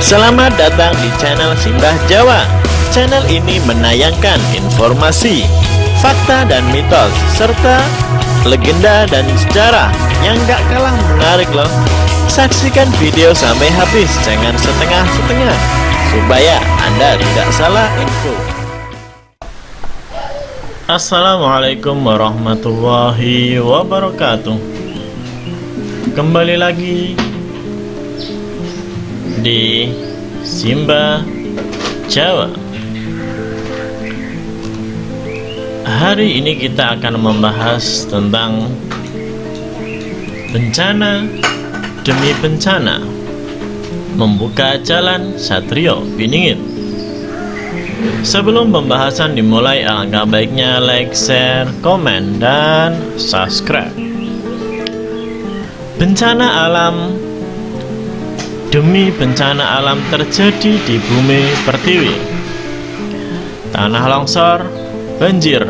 Selamat datang di channel Simbah Jawa. Channel ini menayangkan informasi, fakta dan mitos, serta legenda dan sejarah yang gak kalah menarik loh. Saksikan video sampai habis, jangan setengah-setengah, supaya Anda tidak salah info. Assalamualaikum warahmatullahi wabarakatuh. Kembali lagi di Simbah Jawa. Hari ini kita akan membahas tentang bencana demi bencana, membuka jalan Satrio Piningit. Sebelum pembahasan dimulai, alangkah baiknya like, share, komen, dan subscribe. Bencana alam demi bencana alam terjadi di bumi pertiwi. Tanah longsor, banjir,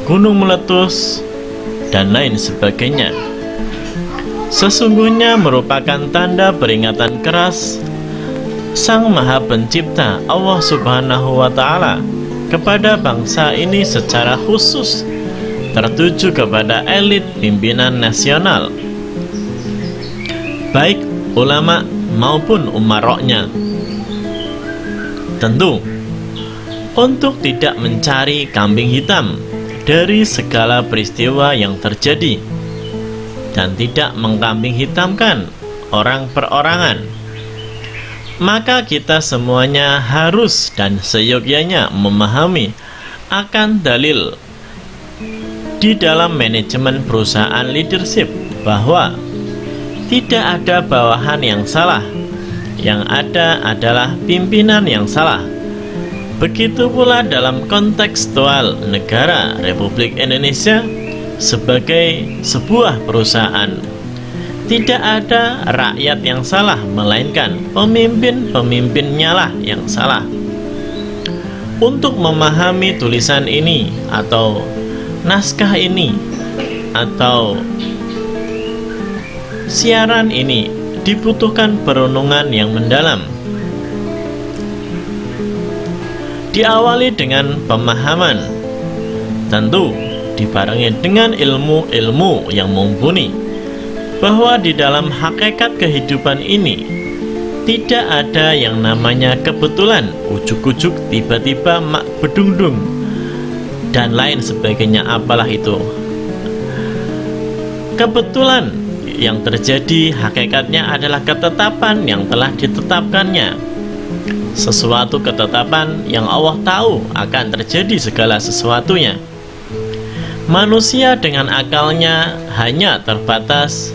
gunung meletus, dan lain sebagainya. Sesungguhnya merupakan tanda peringatan keras Sang Maha Pencipta Allah Subhanahu wa Ta'ala kepada bangsa ini, secara khusus tertuju kepada elit pimpinan nasional, baik ulama maupun umaroknya. Tentu untuk tidak mencari kambing hitam dari segala peristiwa yang terjadi dan tidak mengkambing hitamkan orang perorangan, maka kita semuanya harus dan seyogyanya memahami akan dalil di dalam manajemen perusahaan leadership bahwa tidak ada bawahan yang salah, yang ada adalah pimpinan yang salah. Begitu pula dalam kontekstual negara Republik Indonesia sebagai sebuah perusahaan, tidak ada rakyat yang salah, melainkan pemimpin-pemimpinnya lah yang salah. Untuk memahami tulisan ini atau naskah ini atau siaran ini dibutuhkan perenungan yang mendalam. Diawali dengan pemahaman, tentu dibarengi dengan ilmu-ilmu yang mumpuni, bahwa di dalam hakikat kehidupan ini tidak ada yang namanya kebetulan, ujuk-ujuk tiba-tiba mak bedungdung dan lain sebagainya. Apalah itu kebetulan? Yang terjadi hakikatnya adalah ketetapan yang telah ditetapkannya. Sesuatu ketetapan yang Allah tahu akan terjadi segala sesuatunya. Manusia dengan akalnya hanya terbatas,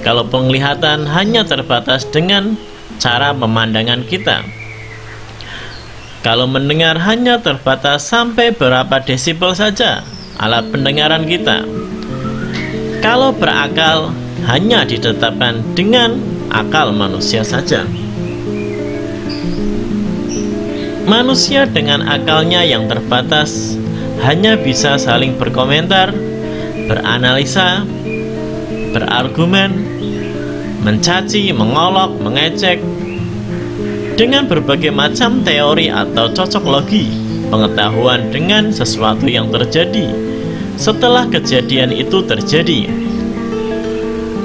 kalau penglihatan hanya terbatas dengan cara pemandangan kita. Kalau mendengar hanya terbatas sampai berapa desibel saja alat pendengaran kita. Kalau berakal hanya ditetapkan dengan akal manusia saja. Manusia dengan akalnya yang terbatas hanya bisa saling berkomentar, beranalisa, berargumen, mencaci, mengolok, mengecek dengan berbagai macam teori atau cocok logi pengetahuan dengan sesuatu yang terjadi setelah kejadian itu terjadi.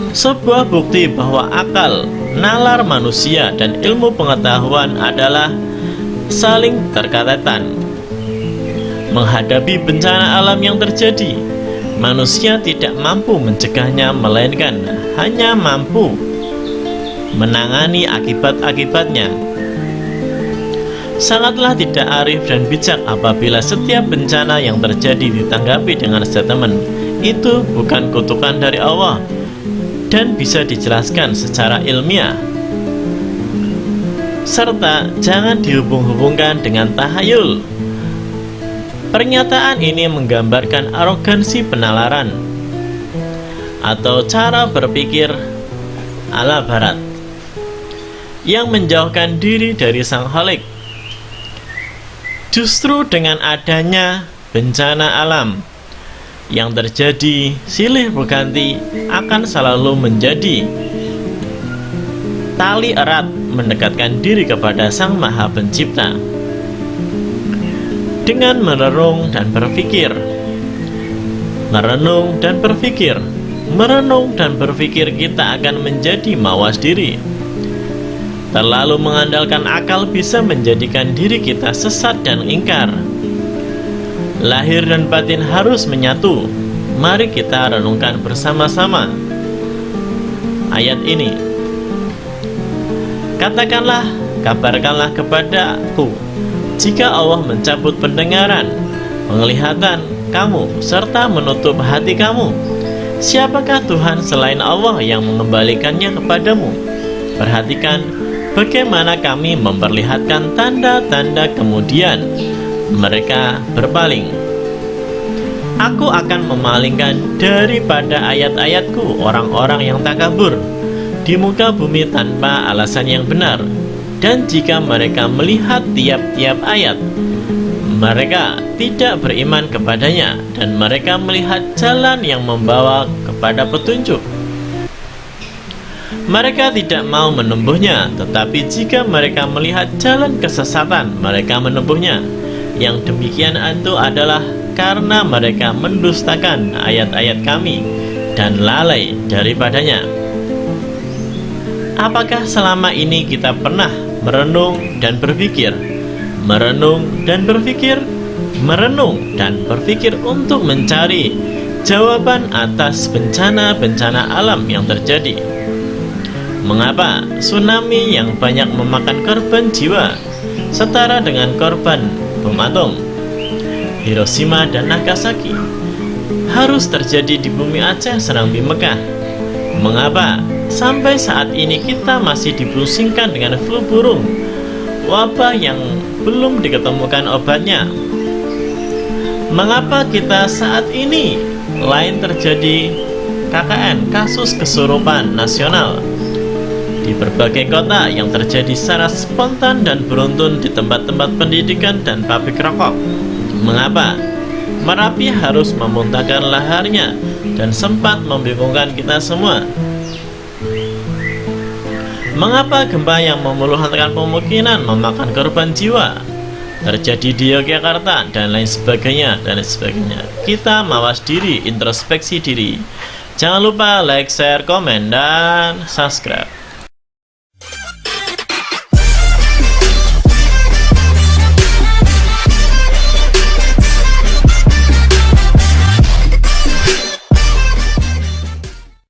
Sebuah bukti bahwa akal, nalar manusia dan ilmu pengetahuan adalah saling terkaitan. Menghadapi bencana alam yang terjadi, manusia tidak mampu mencegahnya, melainkan hanya mampu menangani akibat-akibatnya. Sangatlah tidak arif dan bijak apabila setiap bencana yang terjadi ditanggapi dengan statement, "Itu bukan kutukan dari Allah," dan bisa dijelaskan secara ilmiah, serta jangan dihubung-hubungkan dengan tahayul. Pernyataan ini menggambarkan arogansi penalaran atau cara berpikir ala barat yang menjauhkan diri dari Sang Khalik. Justru dengan adanya bencana alam yang terjadi silih berganti akan selalu menjadi tali erat mendekatkan diri kepada Sang Maha Pencipta. Dengan merenung dan berpikir, merenung dan berpikir, merenung dan berpikir, kita akan menjadi mawas diri. Terlalu mengandalkan akal bisa menjadikan diri kita sesat dan ingkar. Lahir dan batin harus menyatu. Mari kita renungkan bersama-sama ayat ini. Katakanlah, kabarkanlah kepadaku, jika Allah mencabut pendengaran, penglihatan kamu, serta menutup hati kamu, siapakah Tuhan selain Allah yang mengembalikannya kepadamu? Perhatikan bagaimana kami memperlihatkan tanda-tanda, kemudian mereka berpaling. Aku akan memalingkan daripada ayat-ayatku orang-orang yang takabur di muka bumi tanpa alasan yang benar. Dan jika mereka melihat tiap-tiap ayat, mereka tidak beriman kepadanya, dan mereka melihat jalan yang membawa kepada petunjuk, mereka tidak mau menempuhnya. Tetapi jika mereka melihat jalan kesesatan, mereka menempuhnya. Yang demikian itu adalah karena mereka mendustakan ayat-ayat kami dan lalai daripadanya. Apakah selama ini kita pernah merenung dan berpikir, merenung dan berpikir, merenung dan berpikir untuk mencari jawaban atas bencana-bencana alam yang terjadi? Mengapa tsunami yang banyak memakan korban jiwa setara dengan korban bom atom Hiroshima dan Nagasaki harus terjadi di bumi Aceh, Serambi, Mekah? Mengapa sampai saat ini kita masih dipusingkan dengan flu burung, wabah yang belum diketemukan obatnya? Mengapa kita saat ini lain terjadi KKN, kasus kesurupan nasional, di berbagai kota yang terjadi secara spontan dan beruntun di tempat-tempat pendidikan dan pabrik rokok? Mengapa Merapi harus memuntahkan laharnya dan sempat membingungkan kita semua? Mengapa gempa yang meluluhkan pemukiman memakan korban jiwa terjadi di Yogyakarta dan lain sebagainya dan lain sebagainya? Kita mawas diri, introspeksi diri. Jangan lupa like, share, komen, dan subscribe.